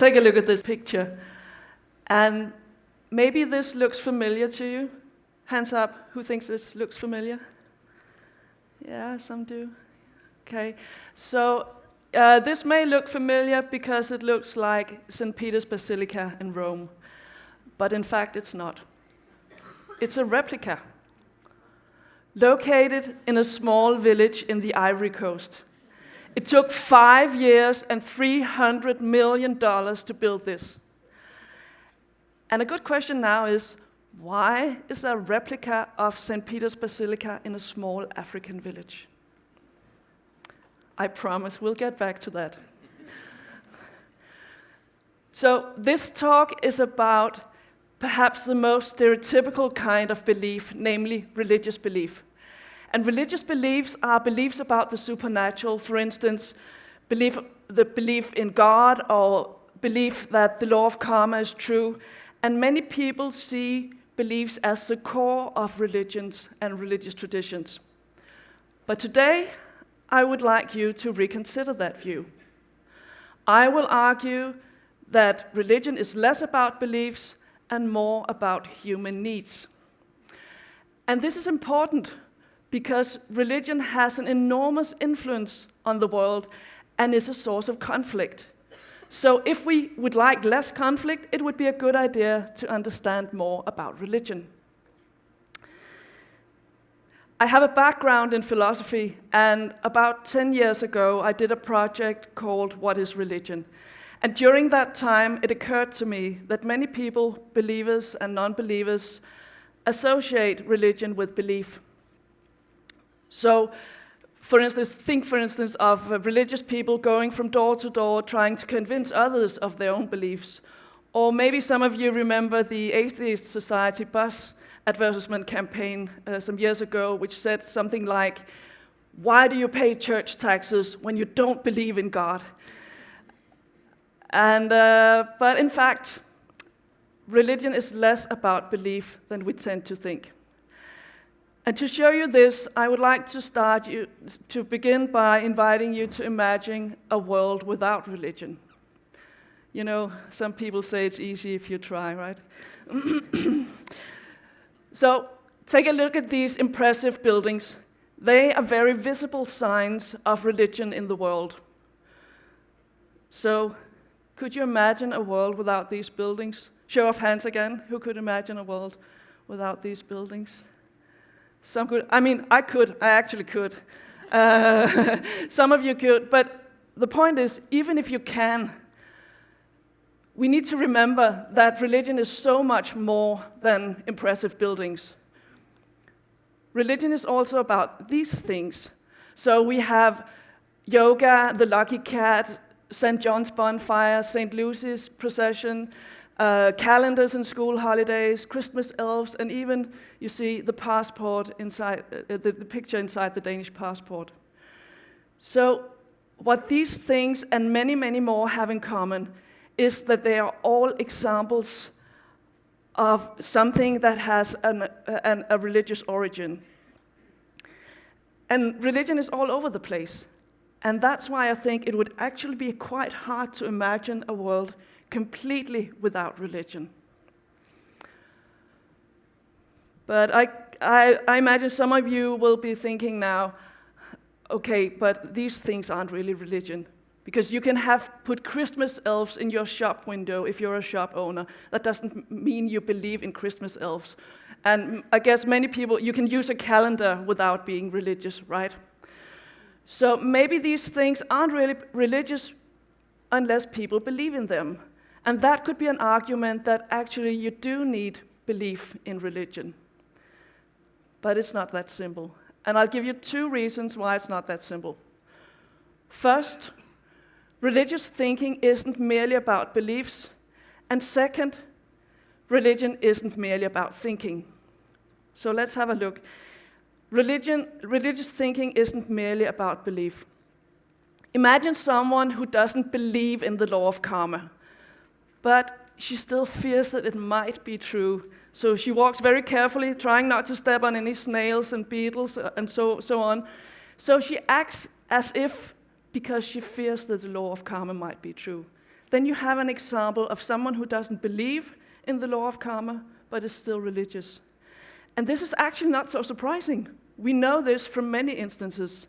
take a look at this picture. And maybe this looks familiar to you. Hands up, who thinks this looks familiar? Yeah, some do. Okay, so this may look familiar because it looks like St. Peter's Basilica in Rome, but in fact it's not. It's a replica, located in a small village in the Ivory Coast. It took 5 years and $300 million to build this. And a good question now is, why is there a replica of St. Peter's Basilica in a small African village? I promise we'll get back to that. So this talk is about perhaps the most stereotypical kind of belief, namely religious belief. And religious beliefs are beliefs about the supernatural, for instance, the belief in God or belief that the law of karma is true. And many people see beliefs as the core of religions and religious traditions. But today, I would like you to reconsider that view. I will argue that religion is less about beliefs and more about human needs. And this is important because religion has an enormous influence on the world and is a source of conflict. So if we would like less conflict, it would be a good idea to understand more about religion. I have a background in philosophy, and about 10 years ago, I did a project called What is Religion? And during that time, it occurred to me that many people, believers and non-believers, associate religion with belief. So, for instance of religious people going from door to door trying to convince others of their own beliefs. Or maybe some of you remember the Atheist Society bus advertisement campaign some years ago, which said something like, "Why do you pay church taxes when you don't believe in God?" But in fact, religion is less about belief than we tend to think. And to show you this, I would like to begin by inviting you to imagine a world without religion. You know, some people say it's easy if you try, right? So, take a look at these impressive buildings. They are very visible signs of religion in the world. So, could you imagine a world without these buildings? Show of hands again. Who could imagine a world without these buildings? Some could. I mean, I could. I actually could. Some of you could. But the point is, even if you can, we need to remember that religion is so much more than impressive buildings. Religion is also about these things. So we have yoga, the lucky cat, St. John's bonfire, St. Lucy's procession, calendars and school holidays, Christmas elves, and even, you see, the passport inside, the picture inside the Danish passport. So what these things and many, many more have in common is that they are all examples of something that has a religious origin. And religion is all over the place. And that's why I think it would actually be quite hard to imagine a world completely without religion. But I imagine some of you will be thinking now, okay, but these things aren't really religion. Because you can put Christmas elves in your shop window if you're a shop owner. That doesn't mean you believe in Christmas elves. And I guess many people, you can use a calendar without being religious, right? So maybe these things aren't really religious unless people believe in them. And that could be an argument that actually you do need belief in religion. But it's not that simple. And I'll give you 2 reasons why it's not that simple. First, religious thinking isn't merely about beliefs. And second, religion isn't merely about thinking. So let's have a look. Religious thinking isn't merely about belief. Imagine someone who doesn't believe in the law of karma, but she still fears that it might be true. So she walks very carefully, trying not to step on any snails and beetles and so on. So she acts as if because she fears that the law of karma might be true. then you have an example of someone who doesn't believe in the law of karma, but is still religious. And this is actually not so surprising. We know this from many instances,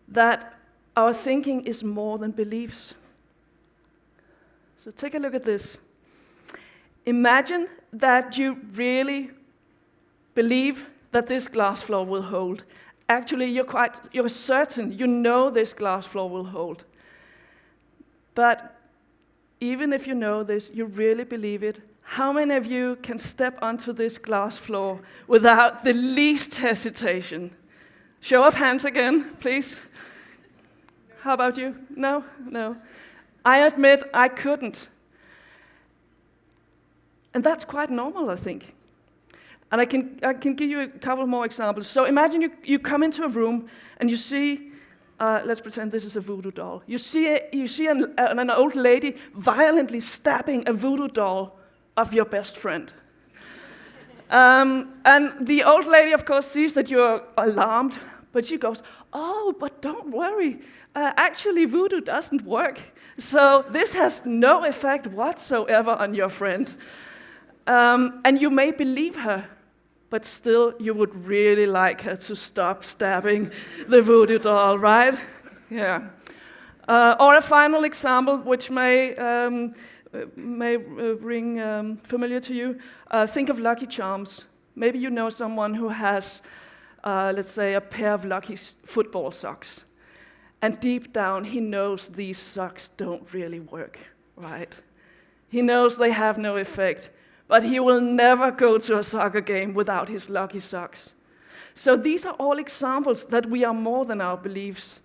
that our thinking is more than beliefs. So take a look at this. Imagine that you really believe that this glass floor will hold. Actually, you're certain, you know this glass floor will hold. But even if you know this, you really believe it, how many of you can step onto this glass floor without the least hesitation? Show of hands again, please. How about you? No? No. I admit I couldn't. And that's quite normal, I think. And I can give you a couple more examples. So imagine you come into a room and you see, let's pretend this is a voodoo doll. You see an old lady violently stabbing a voodoo doll of your best friend. And the old lady, of course, sees that you're alarmed, but she goes, "Oh, but don't worry. Actually, voodoo doesn't work. So this has no effect whatsoever on your friend." And you may believe her, but still you would really like her to stop stabbing the voodoo doll, right? Yeah. Or a final example, which may ring familiar to you. Think of Lucky Charms. Maybe you know someone who has, let's say, a pair of Lucky football socks. And deep down, he knows these socks don't really work, right? He knows they have no effect, but he will never go to a soccer game without his Lucky socks. So these are all examples that we are more than our beliefs.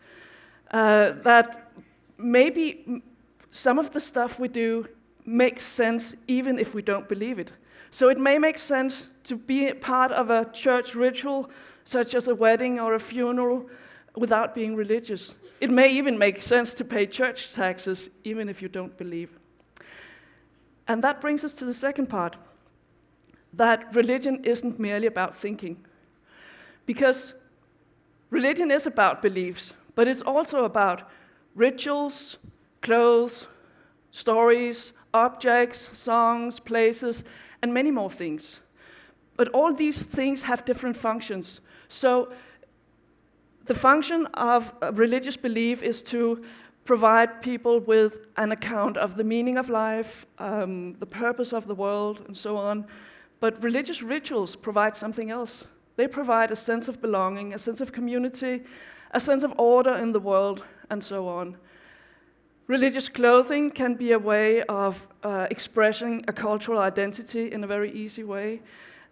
That maybe some of the stuff we do makes sense even if we don't believe it. So it may make sense to be part of a church ritual, such as a wedding or a funeral, without being religious. It may even make sense to pay church taxes, even if you don't believe. And that brings us to the second part, that religion isn't merely about thinking. Because religion is about beliefs, but it's also about rituals, clothes, stories, objects, songs, places, and many more things. But all these things have different functions. So the function of a religious belief is to provide people with an account of the meaning of life, the purpose of the world, and so on. But religious rituals provide something else. They provide a sense of belonging, a sense of community, a sense of order in the world, and so on. Religious clothing can be a way of expressing a cultural identity in a very easy way.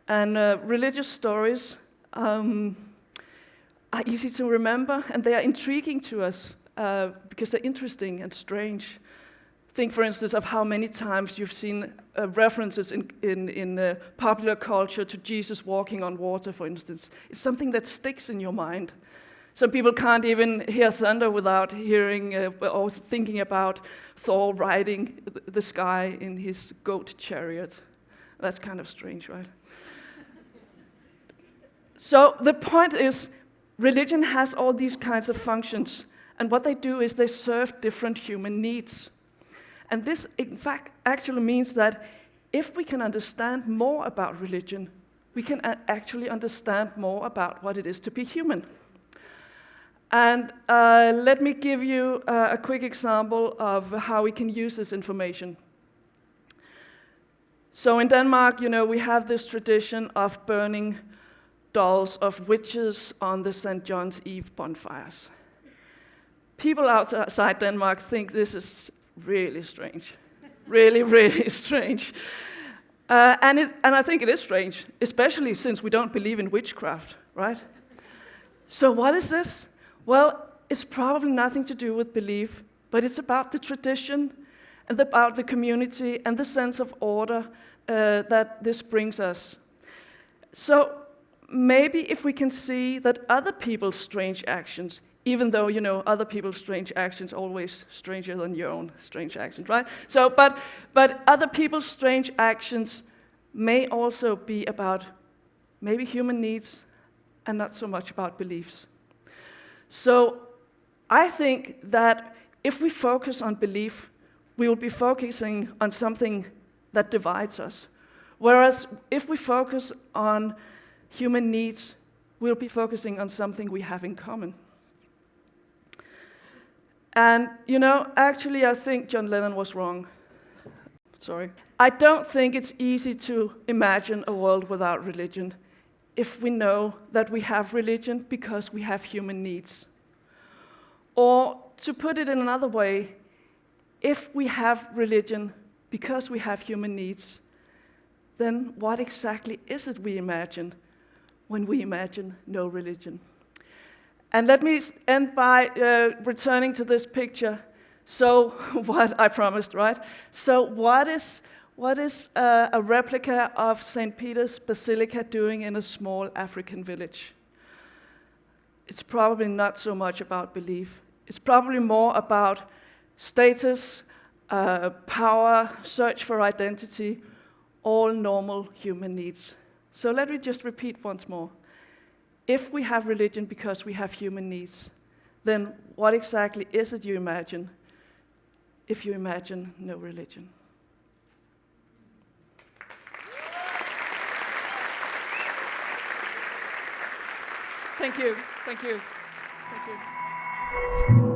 And religious stories are easy to remember, and they are intriguing to us because they're interesting and strange. Think, for instance, of how many times you've seen references in popular culture to Jesus walking on water, for instance. It's something that sticks in your mind. Some people can't even hear thunder without hearing or thinking about Thor riding the sky in his goat chariot. That's kind of strange, right? So the point is, religion has all these kinds of functions, and what they do is they serve different human needs. And this, in fact, actually means that if we can understand more about religion, we can actually understand more about what it is to be human. And let me give you a quick example of how we can use this information. So in Denmark, we have this tradition of burning dolls of witches on the St. John's Eve bonfires. People outside Denmark think this is really strange. Really, really strange. And I think it is strange, especially since we don't believe in witchcraft, right? So what is this? Well, it's probably nothing to do with belief, but it's about the tradition and about the community and the sense of order that this brings us. So maybe if we can see that other people's strange actions, even though, other people's strange actions are always stranger than your own strange actions, right? So, but other people's strange actions may also be about maybe human needs and not so much about beliefs. So I think that if we focus on belief, we will be focusing on something that divides us. Whereas if we focus on human needs, we'll be focusing on something we have in common. And, actually I think John Lennon was wrong. Sorry. I don't think it's easy to imagine a world without religion if we know that we have religion because we have human needs. Or, to put it in another way, if we have religion because we have human needs, then what exactly is it we imagine when we imagine no religion? And let me end by returning to this picture. So, what I promised, right? So, what is a replica of St. Peter's Basilica doing in a small African village? It's probably not so much about belief. It's probably more about status, power, search for identity, all normal human needs. So let me just repeat once more. If we have religion because we have human needs, then what exactly is it you imagine if you imagine no religion? Thank you. Thank you. Thank you.